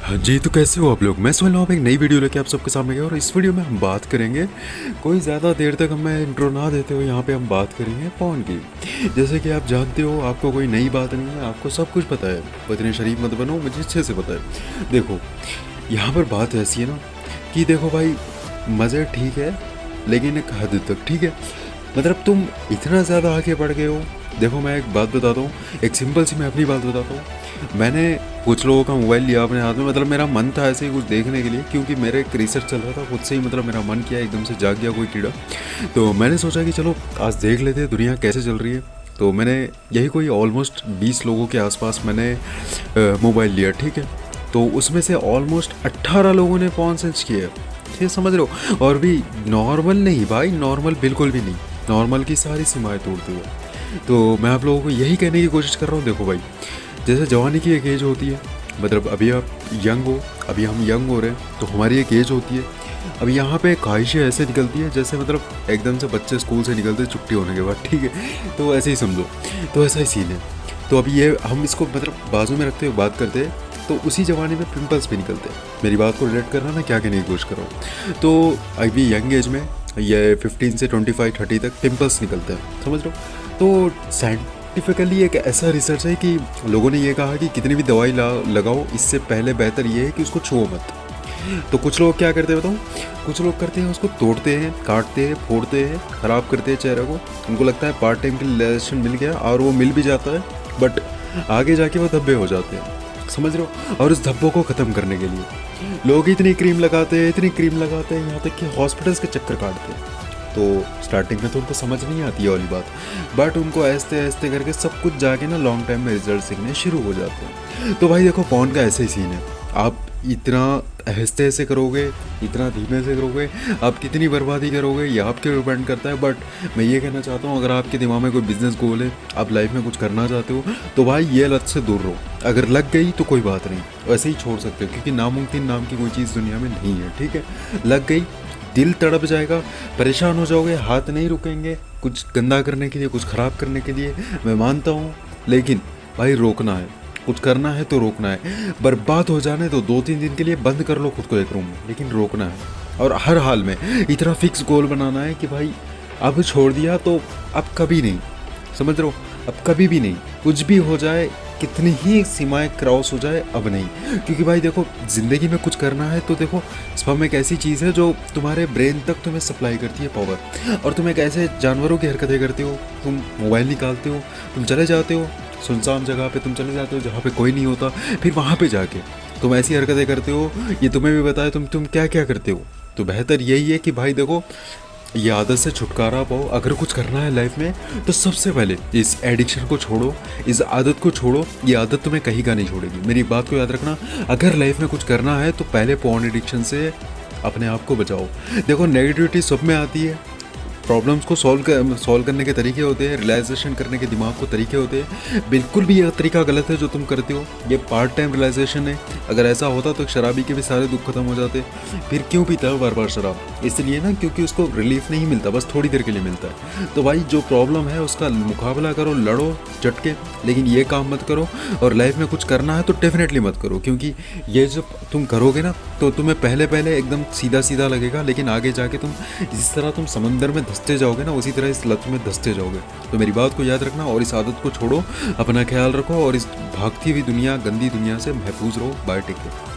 हाँ जी, तो कैसे हो आप लोग? मैं सोहेल नाम एक नई वीडियो लेके आप सबके सामने गया और इस वीडियो में हम बात करेंगे। कोई ज़्यादा देर तक हमें इंट्रो ना देते हो, यहाँ पे हम बात करेंगे पॉन की। जैसे कि आप जानते हो, आपको कोई नई बात नहीं है, आपको सब कुछ पता है। पर इतने शरीफ मत बनो, मुझे अच्छे से पता है। देखो, यहाँ पर बात ऐसी है ना कि देखो भाई, मज़े ठीक है लेकिन एक हद तक, ठीक है। मतलब तुम इतना ज़्यादा आगे बढ़ गए हो। देखो, मैं एक बात बताता हूँ, एक सिंपल सी मैं अपनी बात बताता हूँ। मैंने कुछ लोगों का मोबाइल लिया अपने हाथ में, मतलब मेरा मन था ऐसे ही कुछ देखने के लिए, क्योंकि मेरे एक रिसर्च चल रहा था खुद से ही, मतलब मेरा मन किया, एकदम से जाग गया कोई कीड़ा। तो मैंने सोचा कि चलो आज देख लेते हैं दुनिया कैसे चल रही है। तो मैंने यही कोई ऑलमोस्ट 20 लोगों के आसपास मैंने मोबाइल लिया, ठीक है। तो उसमें से ऑलमोस्ट 18 लोगों ने पॉन सर्च किया, ये समझ लो। और भी नॉर्मल नहीं भाई, नॉर्मल बिल्कुल भी नहीं, नॉर्मल की सारी सीमाएं तोड़ते हुए। तो मैं आप लोगों को यही कहने की कोशिश कर रहा हूँ, देखो भाई, जैसे जवानी की एक एज होती है, मतलब अभी आप यंग हो, अभी हम यंग हो रहे हैं, तो हमारी एक एज होती है। अब यहाँ पे ख्वाहिशें ऐसे निकलती है जैसे मतलब एकदम से बच्चे स्कूल से निकलते हैं छुट्टी होने के बाद, ठीक है। तो ऐसे ही समझो, तो ऐसा ही सीन है। तो अभी ये हम इसको मतलब बाजू में रखते हुए बात करते हैं, तो उसी जमाने में पिंपल्स भी निकलते हैं। मेरी बात को रिलेट करना, मैं क्या कहने की कोशिश कर रहा हूँ। तो अभी यंग एज में ये 15 से 25-30 तक पिंपल्स निकलते हैं, समझ लो। तो साइंटिफिकली एक ऐसा रिसर्च है कि लोगों ने ये कहा कि कितनी भी दवाई लगाओ, इससे पहले बेहतर ये है कि उसको छुओ मत। तो कुछ लोग क्या करते हैं बताऊँ, कुछ लोग करते हैं उसको तोड़ते हैं, काटते हैं, फोड़ते हैं, ख़राब करते हैं चेहरे को। उनको लगता है पार्ट टाइम के रिलेशन मिल गया, और वो मिल भी जाता है, बट आगे जाके वो धब्बे हो जाते हैं, समझ रहे हो। और उस धब्बों को ख़त्म करने के लिए लोग इतनी क्रीम लगाते हैं, इतनी क्रीम लगाते हैं, यहाँ तक कि हॉस्पिटल्स के चक्कर काटते हैं। तो स्टार्टिंग में तो उनको समझ नहीं आती है वाली बात, बट उनको ऐसे ऐसे करके सब कुछ जाके ना लॉन्ग टाइम में रिजल्ट दिखने शुरू हो जाते हैं। तो भाई देखो, पॉन का ऐसे ही सीन है। आप इतना ऐसे ऐसे करोगे, इतना धीमे से करोगे, आप कितनी बर्बादी करोगे, ये आपके ऊपर डिपेंड करता है। बट मैं ये कहना चाहता हूँ, अगर आपके दिमाग में कोई बिजनेस गोल है, आप लाइफ में कुछ करना चाहते हो, तो भाई ये लत से दूर रहो। अगर लग गई तो कोई बात नहीं, वैसे ही छोड़ सकते हो, क्योंकि नामुमकिन नाम की कोई चीज़ दुनिया में नहीं है, ठीक है। लग गई, दिल तड़प जाएगा, परेशान हो जाओगे, हाथ नहीं रुकेंगे कुछ गंदा करने के लिए, कुछ ख़राब करने के लिए, मैं मानता हूँ। लेकिन भाई रोकना है, कुछ करना है तो रोकना है। बर्बाद हो जाने तो 2-3 दिन के लिए बंद कर लो खुद को एक रूम में, लेकिन रोकना है। और हर हाल में इतना फिक्स गोल बनाना है कि भाई अब छोड़ दिया तो अब कभी नहीं, समझ रहे हो, अब कभी भी नहीं। कुछ भी हो जाए, कितनी ही सीमाएं क्रॉस हो जाए, अब नहीं। क्योंकि भाई देखो, ज़िंदगी में कुछ करना है तो देखो, स्पर्म एक ऐसी चीज़ है जो तुम्हारे ब्रेन तक तुम्हें सप्लाई करती है पावर। और तुम एक ऐसे जानवरों की हरकतें करते हो, तुम मोबाइल निकालते हो, तुम चले जाते हो सुनसान जगह पे, तुम चले जाते हो जहाँ पे कोई नहीं होता, फिर वहाँ पे जाके तुम ऐसी हरकतें करते हो, ये तुम्हें भी बताया तुम क्या क्या करते हो। तो बेहतर यही है कि भाई देखो, ये आदत से छुटकारा पाओ। अगर कुछ करना है लाइफ में, तो सबसे पहले इस एडिक्शन को छोड़ो, इस आदत को छोड़ो। ये आदत तुम्हें कहीं का नहीं छोड़ेगी, मेरी बात को याद रखना। अगर लाइफ में कुछ करना है तो पहले पॉर्न एडिक्शन से अपने आप को बचाओ। देखो, नेगेटिविटी सब में आती है, प्रॉब्लम्स को सॉल्व करने के तरीके होते हैं, रियलाइजेशन करने के दिमाग को तरीके होते हैं। बिल्कुल भी यह तरीका गलत है जो तुम करते हो, ये पार्ट टाइम रियलाइजेशन है। अगर ऐसा होता तो एक शराबी के भी सारे दुख खत्म हो जाते। फिर क्यों पीता है बार बार शराब? इसलिए ना, क्योंकि उसको रिलीफ नहीं मिलता, बस थोड़ी देर के लिए मिलता है। तो भाई जो प्रॉब्लम है उसका मुकाबला करो, लड़ो झटके, लेकिन ये काम मत करो। और लाइफ में कुछ करना है तो डेफिनेटली मत करो, क्योंकि ये जब तुम करोगे ना, तो तुम्हें पहले पहले एकदम सीधा सीधा लगेगा, लेकिन आगे जाके तुम जिस तरह तुम समंदर में धंसते जाओगे ना, उसी तरह इस लत में धंसते जाओगे। तो मेरी बात को याद रखना और इस आदत को छोड़ो, अपना ख्याल रखो, और इस भागती हुई दुनिया, गंदी दुनिया से महफूज रहो। Bye, take care.